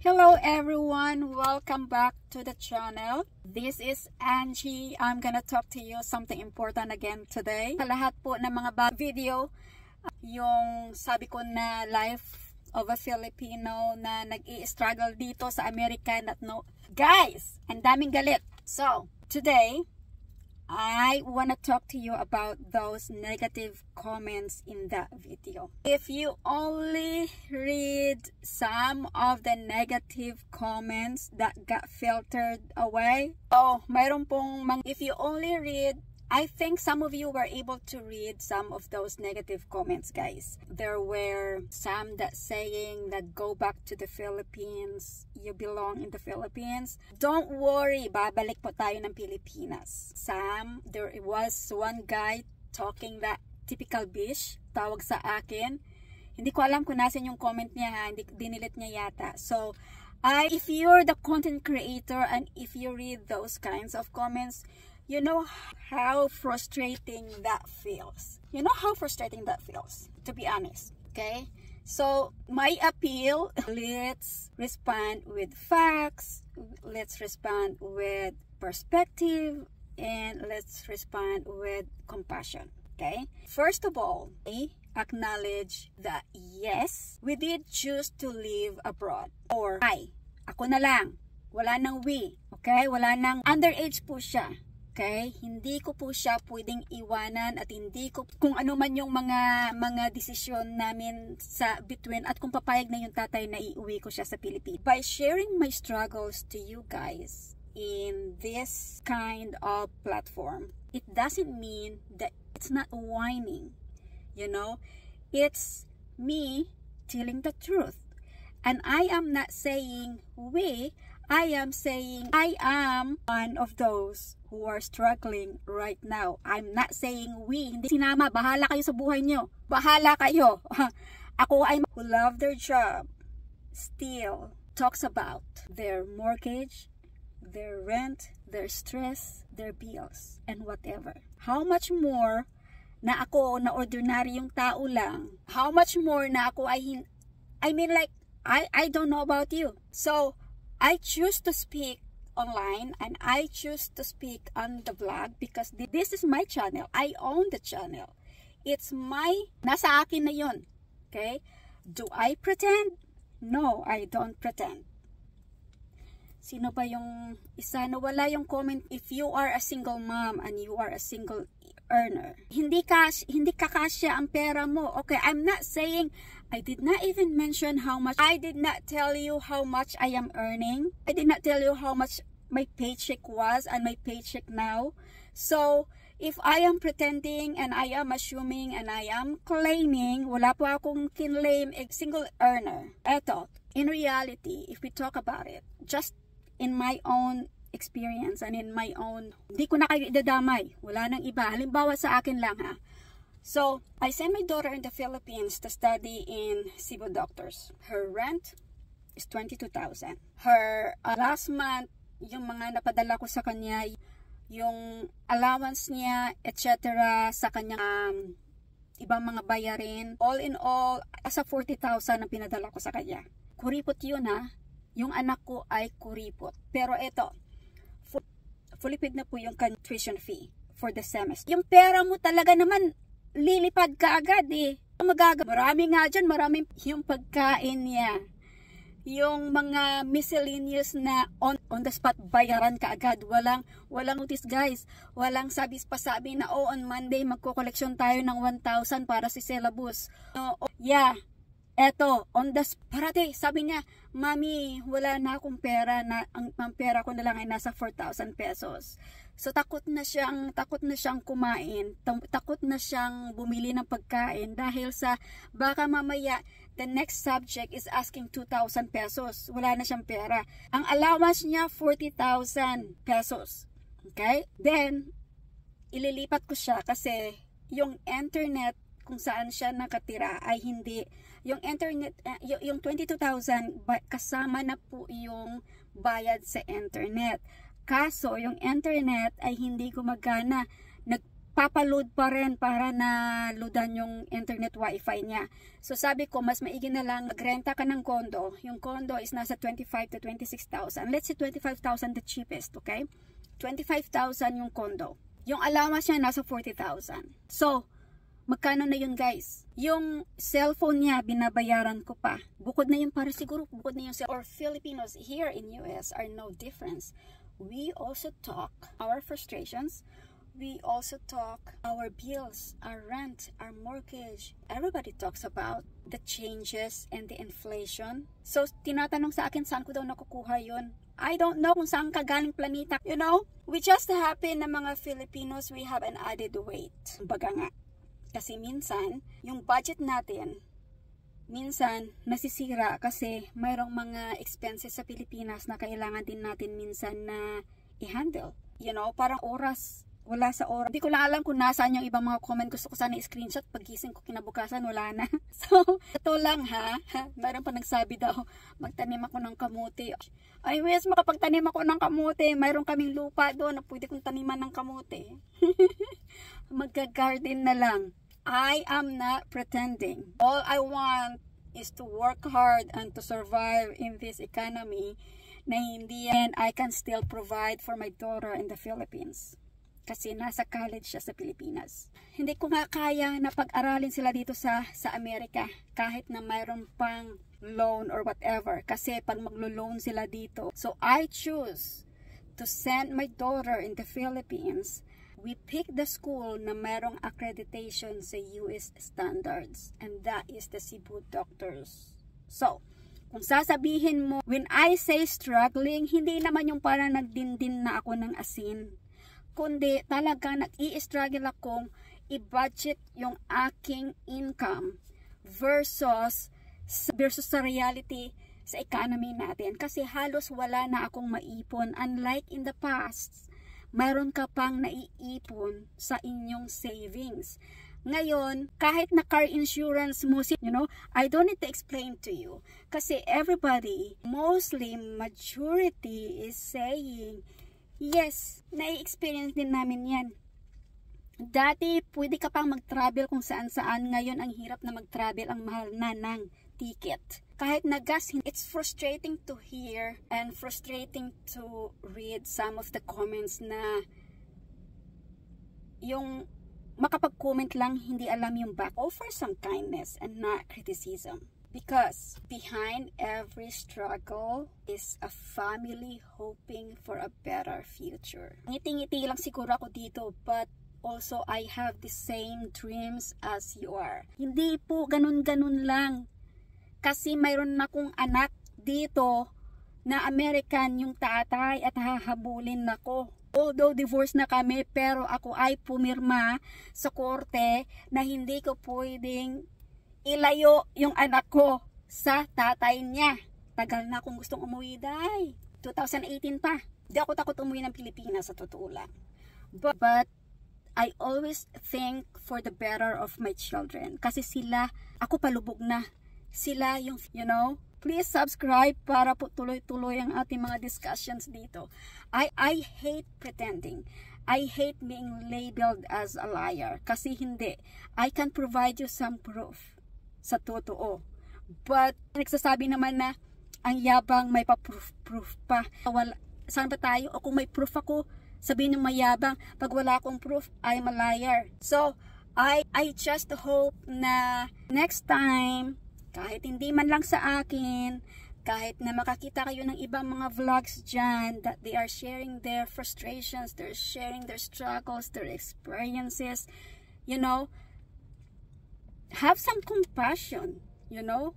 Hello everyone, welcome back to the channel. This is Angie. I'm gonna talk to you something important again today. Sa lahat po ng mga video, yung sabi ko na life of a Filipino na nag-i-struggle dito sa Amerika. Guys, ang daming galit. So, today, I want to talk to you about those negative comments in that video. If you only read some of the negative comments that got filtered away, mayroon pong if you only read, I think some of you were able to read some of those negative comments, guys. There were some that saying that go back to the Philippines. You belong in the Philippines. Don't worry, babalik po tayo ng Pilipinas. There was one guy talking that typical bish, tawag sa akin. Hindi ko alam kung nasan yung comment niya, ha? Dinilit niya yata. So, if you're the content creator and if you read those kinds of comments, you know how frustrating that feels. You know how frustrating that feels, to be honest, okay? So, my appeal, let's respond with facts, let's respond with perspective, and let's respond with compassion, okay? First of all, acknowledge that yes, we did choose to live abroad. Or, ako na lang, wala nang we, okay? Wala nang underage po siya. Okay? Hindi ko po siya pwedeng iwanan at hindi ko kung ano man yung mga desisyon namin sa between at kung papayag na yung tatay na iuwi ko siya sa Pilipinas. By sharing my struggles to you guys in this kind of platform, it doesn't mean that it's not whining. You know? It's me telling the truth. And I am not saying we, I am saying I am one of those who are struggling right now. I'm not saying we. Hindi sinama. Bahala kayo sa buhay nyo. Bahala kayo. Ako ay who love their job still talks about their mortgage, their rent, their stress, their bills, and whatever. How much more na ako na ordinaryong tao lang? How much more na ako ay I don't know about you. So, I choose to speak online and I choose to speak on the vlog because this is my channel. I own the channel. It's nasa akin na yun. Okay? Do I pretend? No, I don't pretend. Sino ba yung isa na wala yung comment? If you are a single mom and you are a single earner, hindi kakasya ang pera mo. Okay, I'm not saying, I did not even mention how much. I did not tell you how much I am earning. I did not tell you how much my paycheck was and my paycheck now. So, if I am pretending and I am assuming and I am claiming, wala po akong kinlaim a single earner. Eto, in reality, if we talk about it, just in my own experience and in my own, hindi ko na kayo idadamay. Wala nang iba. Halimbawa sa akin lang, ha. So, I sent my daughter in the Philippines to study in Cebu Doctors. Her rent is 22,000. Her last month, yung mga napadala ko sa kanya, yung allowance niya, etc. sa kanyang ibang mga bayarin. All in all, asa 40,000 ang pinadala ko sa kanya. Kuripot yun, ha. Yung anak ko ay kuripot. Pero eto, fully paid na po yung tuition fee for the semester. Yung pera mo talaga naman, lilipad ka agad eh. Marami nga dyan, maraming yung pagkain niya. Yung mga miscellaneous na on the spot bayaran ka agad. Walang notice, guys. Walang sabi na on Monday magko-collection tayo ng 1,000 para sa syllabus. Yeah. Eto, on the parate, sabi niya, Mami, wala na akong pera, ang pera ko na lang ay nasa 4,000 pesos. So, takot na siyang kumain, takot na siyang bumili ng pagkain dahil sa baka mamaya the next subject is asking 2,000 pesos. Wala na siyang pera. Ang allowance niya, 40,000 pesos. Okay? Then, ililipat ko siya kasi yung internet kung saan siya nakatira ay hindi. Yung internet, yung 22,000 kasama na po yung bayad sa internet. Kaso, yung internet ay hindi gumagana. papaload pa rin para na loadan yung internet wifi niya. So sabi ko, mas maigi na lang magrenta ka ng condo. Yung condo is nasa 25 to 26,000. Let's say 25,000 the cheapest, okay? 25,000 yung condo. Yung allowance niya nasa 40,000. So, magkano na yun guys? Yung cellphone niya, binabayaran ko pa. Bukod na yun para siguro, bukod na yung cellphone. Or Filipinos here in US are no difference. We also talk our frustrations. We also talk our bills, our rent, our mortgage. Everybody talks about the changes and the inflation. So, tinatanong sa akin saan ko daw nakukuha yun. I don't know kung saan ka galing planeta. You know, we just happen na mga Filipinos, we have an added weight. Baga nga. Kasi minsan, yung budget natin, minsan nasisira kasi mayroong mga expenses sa Pilipinas na kailangan din natin minsan na i-handle. You know, parang oras. Wala sa oras. Hindi ko lang alam kung nasaan yung ibang mga comment. Gusto ko sana i-screenshot. Pagising ko kinabukasan, wala na. So, ito lang ha. Mayroon pa nagsabi daw, magtanim ako ng kamuti. I wish makapagtanim ako ng kamuti. Mayroon kaming lupa doon na pwede kong taniman ng kamuti. Magka-garden na lang. I am not pretending. All I want is to work hard and to survive in this economy na hindi and I can still provide for my daughter in the Philippines. Kasi nasa college siya sa Pilipinas. Hindi ko nga kaya na pag-aralin sila dito sa Amerika kahit na mayroon pang loan or whatever. Kasi pag maglo-loan sila dito. So I choose to send my daughter in the Philippines. We pick the school na mayroong accreditation sa US standards. And that is the Cebu Doctors. So, kung sasabihin mo, when I say struggling, hindi naman yung parang nagdindin na ako ng asin. Kundi talaga nag-i-struggle akong i-budget yung aking income versus sa reality sa economy natin. Kasi halos wala na akong maipon. Unlike in the past, mayroon ka pang naiipon sa inyong savings. Ngayon, kahit na car insurance mo, you know, I don't need to explain to you. Kasi everybody, mostly majority is saying, yes, nai-experience din namin yan. Dati, pwede ka pang mag-travel kung saan-saan. Ngayon, ang hirap na mag-travel, ang mahal na ng ticket. Kahit na gas, it's frustrating to hear and frustrating to read some of the comments na yung makapag-comment lang, hindi alam yung back. Offer some kindness and not criticism. Because behind every struggle is a family hoping for a better future. Ngiti-ngiti lang siguro ako dito, but also I have the same dreams as you are. Hindi po ganun-ganun lang. Kasi mayroon akong anak dito na American yung tatay at hahabulin ako. Although divorce na kami, pero ako ay pumirma sa korte na hindi ko pwedeng ilayo yung anak ko sa tatay niya. Tagal na akong gustong umuwi, day. 2018 pa. Di ako takot umuwi ng Pilipinas sa totoo lang. But I always think for the better of my children. Kasi sila, ako palubog na. Sila yung, you know, please subscribe para po tuloy-tuloy ang ating mga discussions dito. I hate pretending. I hate being labeled as a liar. Kasi hindi. I can provide you some proof sa totoo. But, nagsasabi naman na ang yabang may pa-proof pa. Saan ba tayo? O kung may proof ako, sabihin yung mayabang. Pag wala akong proof, I'm a liar. So, I just hope na next time, kahit hindi man lang sa akin, kahit na makakita kayo ng ibang mga vlogs dyan, that they are sharing their frustrations, they're sharing their struggles, their experiences, you know, have some compassion, you know,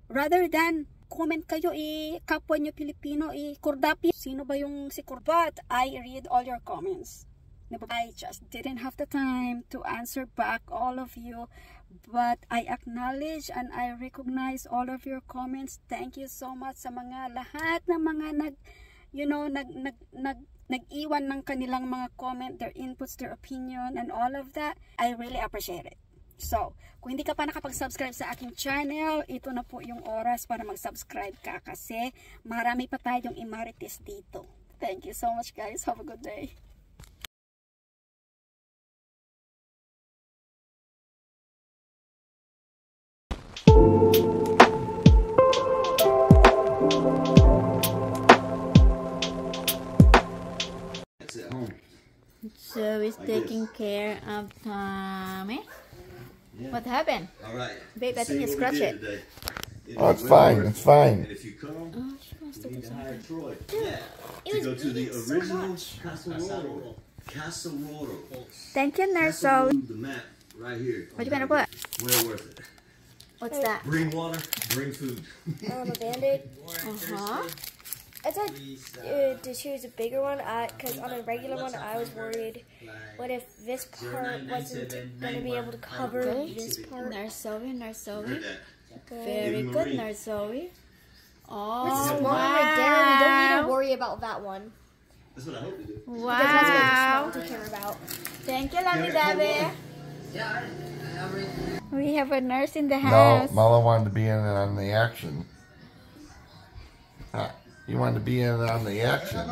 rather than comment kayo, kapwa nyo Pilipino, kurdapi, sino ba yung si Kurbat? I read all your comments. I just didn't have the time to answer back all of you, but I acknowledge and I recognize all of your comments. Thank you so much sa mga lahat ng mga nag-iwan ng kanilang mga comment, their inputs, their opinion, and all of that. I really appreciate it. So, kung hindi ka pa nakapag-subscribe sa aking channel, ito na po yung oras para mag-subscribe ka kasi marami pa tayong imarites dito. Thank you so much guys. Have a good day. It's at home. So he's Like taking this. care of Tommy. Yeah. What happened? All right. Babe, I See think you what we scratched did it. today. Oh, it's will fine. work. It's fine. And if you come, Oh, she wants to you do need to hire something. Troy. Yeah. To go to the original Casa Roro. Thank you, Casa Nerso. Roro, the map right here. What you gonna put? Well worth it. What's that? Bring water, bring food. A Band-Aid. Uh-huh. I tried to choose a bigger one because on a regular one I was worried what if this part wasn't going to be able to cover this part. Nursowie, Nursowie. Heard that. Very Baby good, Marie. Nursowie. This is Oh, one right there. We don't need to wow. worry about that one. That's what I hope to do. Because that's what Wow. it's small to care about. Thank you, Lami Dabe. We have a nurse in the No, house. Mala wanted to be in on the action. You wanted to be in on the action.